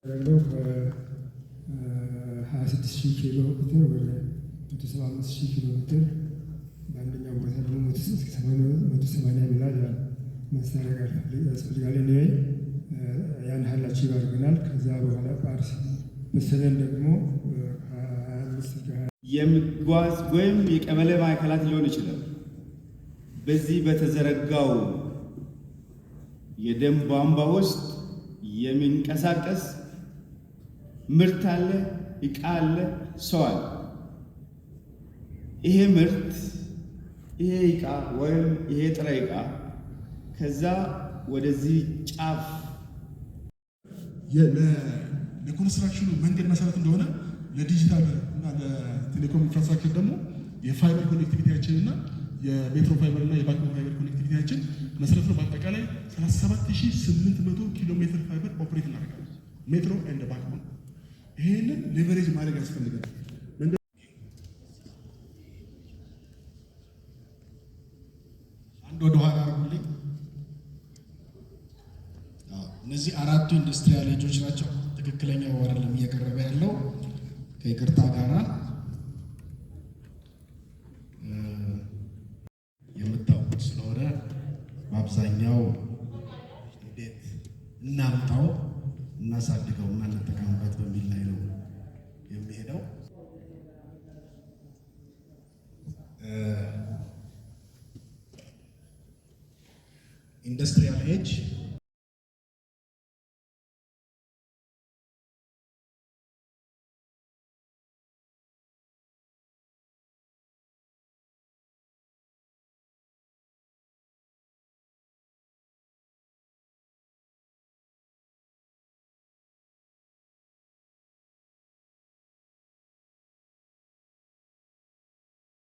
26,000 ኪሎ ሜትር ወደ 175,000 ኪሎ ሜትር በአንደኛው ቦታ ደግሞ 180 ብላል መሳሪያ ጋር ያስፈልጋል። እኔ ያን ሀላችሁ ይባርገናል። ከዛ በኋላ ፓርስ በሰለን ደግሞ የሚጓዝ ወይም የቀበሌ ማዕከላት ሊሆን ይችላል። በዚህ በተዘረጋው የደም ቧንቧ ውስጥ የሚንቀሳቀስ ምርት አለ፣ እቃ አለ፣ ሰው አለ። ይሄ ምርት፣ ይሄ እቃ ወይም ይሄ ጥሬ እቃ ከዛ ወደዚህ ጫፍ ለኮንስትራክሽኑ መንገድ መሰረት እንደሆነ ለዲጂታል እና ለቴሌኮም ኢንፍራስትራክቸር ደግሞ የፋይበር ኮኔክቲቪቲያችን እና የሜትሮ ፋይበር እና የባክቦን ፋይበር ኮኔክቲቪቲያችን መሰረት ነው። በአጠቃላይ 37,800 ኪሎ ሜትር ፋይበር ኦፕሬት እናደርጋለን። ሜትሮ ኤንድ ባክቦን ይሄንን ሌቨሬጅ ማድረግ ያስፈልጋል። አንድ ወደ ኋላ አርጉልኝ። እነዚህ አራቱ ኢንዱስትሪያል ኤጆች ናቸው። ትክክለኛው አይደለም እየቀረበ ያለው ከይቅርታ ጋራ የምታውቁት ስለሆነ በአብዛኛው እንዴት እናምጣው እናሳድገው እና እንጠቀምበት በሚል ላይ ነው የሚሄደው። ኢንዱስትሪያል ኤጅ